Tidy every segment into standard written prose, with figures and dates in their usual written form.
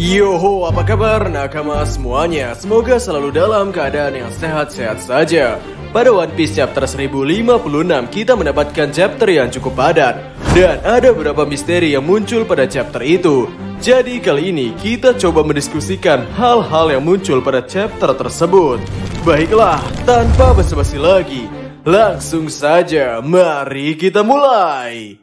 Yoho, apa kabar nakama semuanya? Semoga selalu dalam keadaan yang sehat-sehat saja. Pada One Piece chapter 1056 kita mendapatkan chapter yang cukup padat, dan ada beberapa misteri yang muncul pada chapter itu. Jadi kali ini kita coba mendiskusikan hal-hal yang muncul pada chapter tersebut. Baiklah, tanpa basa-basi lagi, langsung saja mari kita mulai.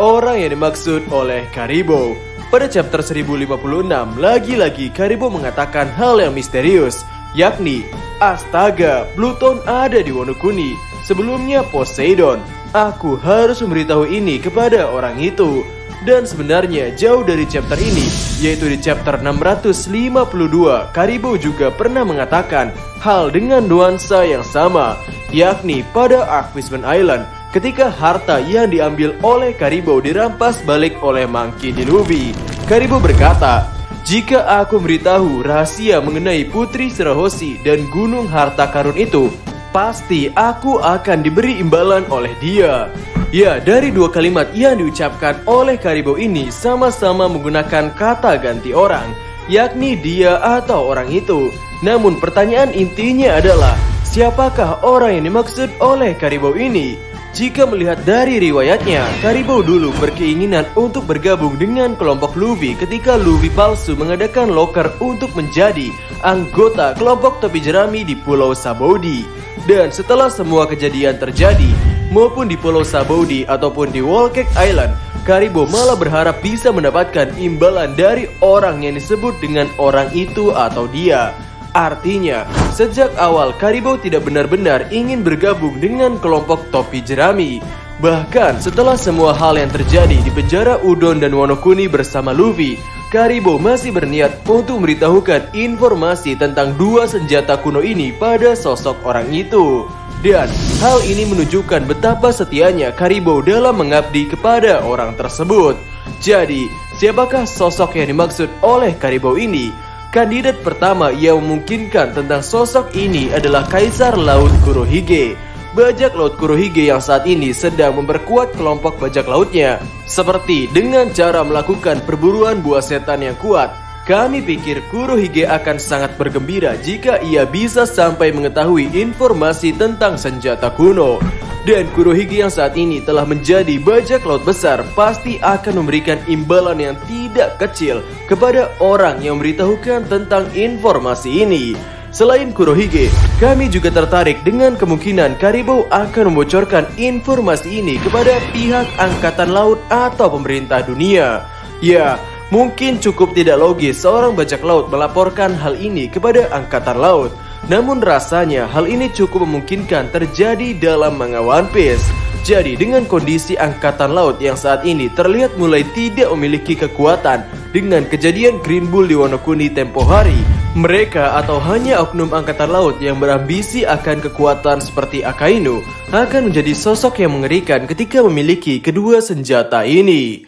Orang yang dimaksud oleh Karibo. Pada chapter 1056, lagi-lagi Karibo mengatakan hal yang misterius, yakni astaga, Pluton ada di Wano Kuni. Sebelumnya Poseidon. Aku harus memberitahu ini kepada orang itu. Dan sebenarnya jauh dari chapter ini, yaitu di chapter 652, Karibo juga pernah mengatakan hal dengan nuansa yang sama, yakni pada Arc Fishman Island, ketika harta yang diambil oleh Karibo dirampas balik oleh Monkey D. Luffy. Karibo berkata, jika aku memberitahu rahasia mengenai Putri Shirahoshi dan gunung harta karun itu, pasti aku akan diberi imbalan oleh dia. Ya, dari dua kalimat yang diucapkan oleh Karibo ini sama-sama menggunakan kata ganti orang, yakni dia atau orang itu. Namun pertanyaan intinya adalah, siapakah orang yang dimaksud oleh Karibo ini? Jika melihat dari riwayatnya, Karibo dulu berkeinginan untuk bergabung dengan kelompok Luffy ketika Luffy palsu mengadakan loker untuk menjadi anggota kelompok topi jerami di Pulau Sabaody. Dan setelah semua kejadian terjadi, maupun di Pulau Sabaody ataupun di Whole Cake Island, Karibo malah berharap bisa mendapatkan imbalan dari orang yang disebut dengan orang itu atau dia. Artinya, sejak awal Karibo tidak benar-benar ingin bergabung dengan kelompok topi jerami. Bahkan setelah semua hal yang terjadi di penjara Udon dan Wano Kuni bersama Luffy, Karibo masih berniat untuk memberitahukan informasi tentang dua senjata kuno ini pada sosok orang itu. Dan hal ini menunjukkan betapa setianya Karibo dalam mengabdi kepada orang tersebut. Jadi, siapakah sosok yang dimaksud oleh Karibo ini? Kandidat pertama yang memungkinkan tentang sosok ini adalah Kaisar Laut Kurohige. Bajak laut Kurohige yang saat ini sedang memperkuat kelompok bajak lautnya, seperti dengan cara melakukan perburuan buah setan yang kuat. Kami pikir Kurohige akan sangat bergembira jika ia bisa sampai mengetahui informasi tentang senjata kuno. Dan Kurohige yang saat ini telah menjadi bajak laut besar pasti akan memberikan imbalan yang tidak kecil kepada orang yang memberitahukan tentang informasi ini. Selain Kurohige, kami juga tertarik dengan kemungkinan Karibo akan membocorkan informasi ini kepada pihak angkatan laut atau pemerintah dunia. Ya, mungkin cukup tidak logis seorang bajak laut melaporkan hal ini kepada angkatan laut. Namun rasanya hal ini cukup memungkinkan terjadi dalam manga One Piece. Jadi dengan kondisi angkatan laut yang saat ini terlihat mulai tidak memiliki kekuatan dengan kejadian Green Bull di Wano Kuni tempo hari, mereka atau hanya oknum angkatan laut yang berambisi akan kekuatan seperti Akainu akan menjadi sosok yang mengerikan ketika memiliki kedua senjata ini.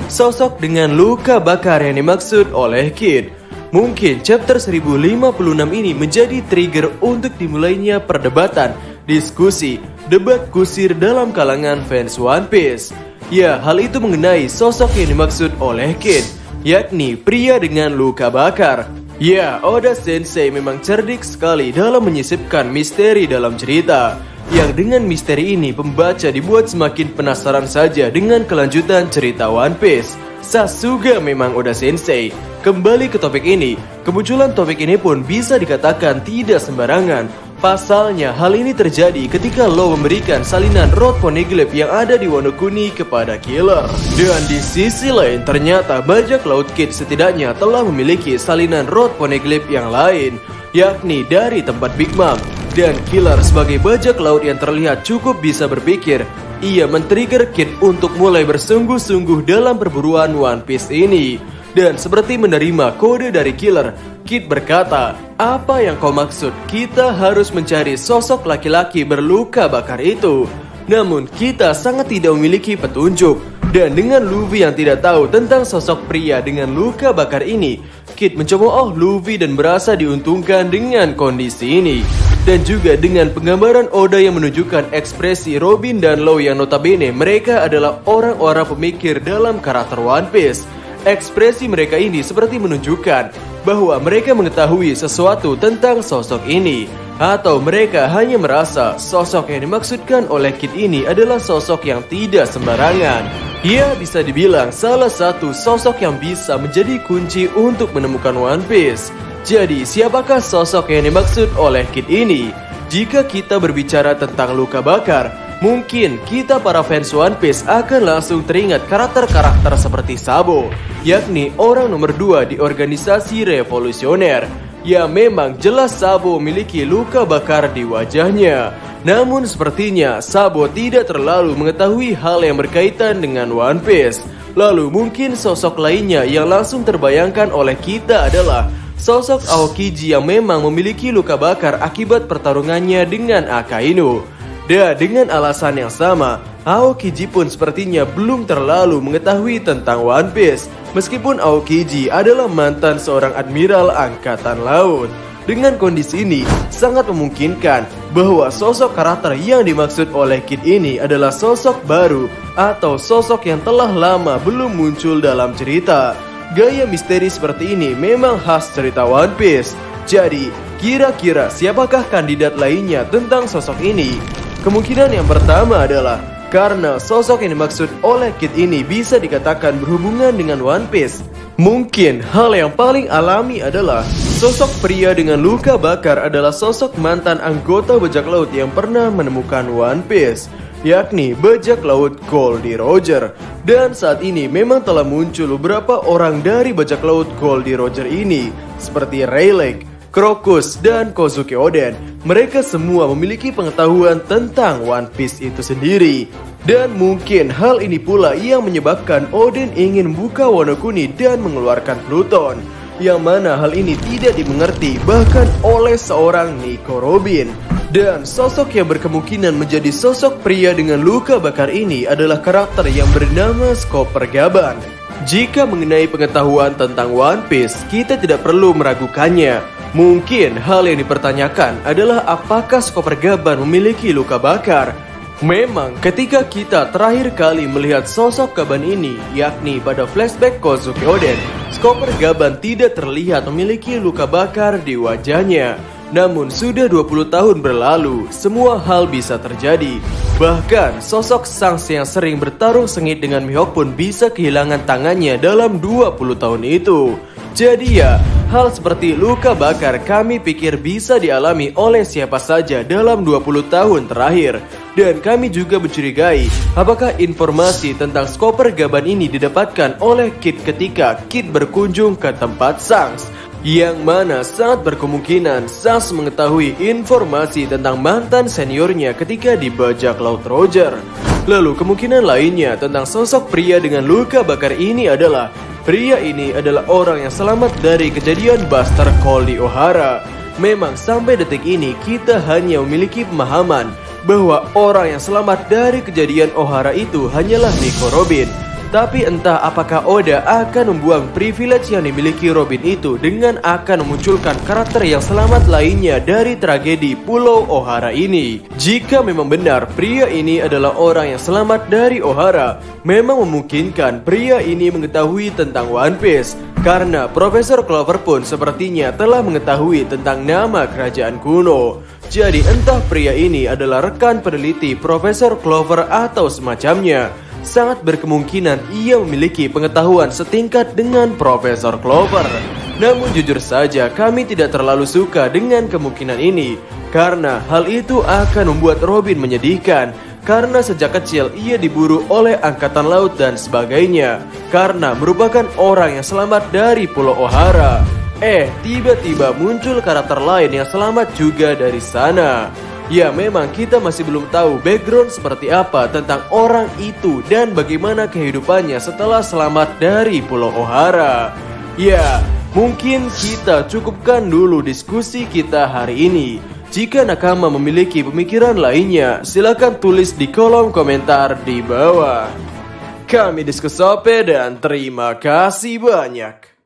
Sosok dengan luka bakar yang dimaksud oleh Kid. Mungkin chapter 1056 ini menjadi trigger untuk dimulainya perdebatan, diskusi, debat kusir dalam kalangan fans One Piece. Ya, hal itu mengenai sosok yang dimaksud oleh Kid, yakni pria dengan luka bakar. Ya, Oda Sensei memang cerdik sekali dalam menyisipkan misteri dalam cerita. Yang dengan misteri ini pembaca dibuat semakin penasaran saja dengan kelanjutan cerita One Piece. Sasuga memang Oda Sensei. Kembali ke topik ini, kemunculan topik ini pun bisa dikatakan tidak sembarangan. Pasalnya hal ini terjadi ketika Law memberikan salinan Road Poneglyph yang ada di Wano Kuni kepada Killer. Dan di sisi lain ternyata bajak laut Kid setidaknya telah memiliki salinan Road Poneglyph yang lain, yakni dari tempat Big Mom. Dan Killer sebagai bajak laut yang terlihat cukup bisa berpikir, ia men-trigger Kid untuk mulai bersungguh-sungguh dalam perburuan One Piece ini. Dan seperti menerima kode dari Killer, Kid berkata, apa yang kau maksud? Kita harus mencari sosok laki-laki berluka bakar itu. Namun kita sangat tidak memiliki petunjuk. Dan dengan Luffy yang tidak tahu tentang sosok pria dengan luka bakar ini, Kid mencemooh Luffy dan merasa diuntungkan dengan kondisi ini. Dan juga dengan penggambaran Oda yang menunjukkan ekspresi Robin dan Law yang notabene mereka adalah orang-orang pemikir dalam karakter One Piece. Ekspresi mereka ini seperti menunjukkan bahwa mereka mengetahui sesuatu tentang sosok ini, atau mereka hanya merasa sosok yang dimaksudkan oleh Kid ini adalah sosok yang tidak sembarangan. Ia bisa dibilang salah satu sosok yang bisa menjadi kunci untuk menemukan One Piece. Jadi, siapakah sosok yang dimaksud oleh Kid ini? Jika kita berbicara tentang luka bakar, mungkin kita para fans One Piece akan langsung teringat karakter-karakter seperti Sabo, yakni orang nomor 2 di organisasi revolusioner. Ya, memang jelas Sabo memiliki luka bakar di wajahnya. Namun sepertinya Sabo tidak terlalu mengetahui hal yang berkaitan dengan One Piece. Lalu mungkin sosok lainnya yang langsung terbayangkan oleh kita adalah sosok Aokiji yang memang memiliki luka bakar akibat pertarungannya dengan Akainu. Dan dengan alasan yang sama, Aokiji pun sepertinya belum terlalu mengetahui tentang One Piece, meskipun Aokiji adalah mantan seorang admiral angkatan laut. Dengan kondisi ini, sangat memungkinkan bahwa sosok karakter yang dimaksud oleh Kid ini adalah sosok baru atau sosok yang telah lama belum muncul dalam cerita. Gaya misteri seperti ini memang khas cerita One Piece. Jadi, kira-kira siapakah kandidat lainnya tentang sosok ini? Kemungkinan yang pertama adalah karena sosok yang dimaksud oleh Kid ini bisa dikatakan berhubungan dengan One Piece. Mungkin hal yang paling alami adalah sosok pria dengan luka bakar adalah sosok mantan anggota bajak laut yang pernah menemukan One Piece, yakni bajak laut Goldie Roger. Dan saat ini memang telah muncul beberapa orang dari bajak laut Goldie Roger ini, seperti Rayleigh, Crocus, dan Kozuki Oden. Mereka semua memiliki pengetahuan tentang One Piece itu sendiri. Dan mungkin hal ini pula yang menyebabkan Oden ingin membuka Wano Kuni dan mengeluarkan Pluton, yang mana hal ini tidak dimengerti bahkan oleh seorang Nico Robin. Dan sosok yang berkemungkinan menjadi sosok pria dengan luka bakar ini adalah karakter yang bernama Chopper Gaban. Jika mengenai pengetahuan tentang One Piece, kita tidak perlu meragukannya. Mungkin hal yang dipertanyakan adalah apakah Chopper Gaban memiliki luka bakar. Memang ketika kita terakhir kali melihat sosok Gaban ini, yakni pada flashback Kozuki Oden, Chopper Gaban tidak terlihat memiliki luka bakar di wajahnya. Namun sudah 20 tahun berlalu, semua hal bisa terjadi. Bahkan sosok Shanks yang sering bertarung sengit dengan Mihawk pun bisa kehilangan tangannya dalam 20 tahun itu. Jadi ya, hal seperti luka bakar kami pikir bisa dialami oleh siapa saja dalam 20 tahun terakhir. Dan kami juga mencurigai apakah informasi tentang Chopper Gaban ini didapatkan oleh Kid ketika Kid berkunjung ke tempat Shanks, yang mana sangat berkemungkinan Shanks mengetahui informasi tentang mantan seniornya ketika di bajak laut Roger. Lalu kemungkinan lainnya tentang sosok pria dengan luka bakar ini adalah pria ini adalah orang yang selamat dari kejadian Buster Call di Ohara. Memang sampai detik ini kita hanya memiliki pemahaman bahwa orang yang selamat dari kejadian Ohara itu hanyalah Nico Robin. Tapi entah apakah Oda akan membuang privilege yang dimiliki Robin itu dengan akan memunculkan karakter yang selamat lainnya dari tragedi Pulau Ohara ini. Jika memang benar pria ini adalah orang yang selamat dari Ohara, memang memungkinkan pria ini mengetahui tentang One Piece, karena Profesor Clover pun sepertinya telah mengetahui tentang nama kerajaan kuno. Jadi entah pria ini adalah rekan peneliti Profesor Clover atau semacamnya. Sangat berkemungkinan ia memiliki pengetahuan setingkat dengan Profesor Clover. Namun jujur saja kami tidak terlalu suka dengan kemungkinan ini, karena hal itu akan membuat Robin menyedihkan. Karena sejak kecil ia diburu oleh angkatan laut dan sebagainya, karena merupakan orang yang selamat dari Pulau Ohara. Tiba-tiba muncul karakter lain yang selamat juga dari sana. Ya, memang kita masih belum tahu background seperti apa tentang orang itu dan bagaimana kehidupannya setelah selamat dari Pulau Ohara. Ya, mungkin kita cukupkan dulu diskusi kita hari ini. Jika nakama memiliki pemikiran lainnya, silakan tulis di kolom komentar di bawah. Kami Diskusope dan terima kasih banyak.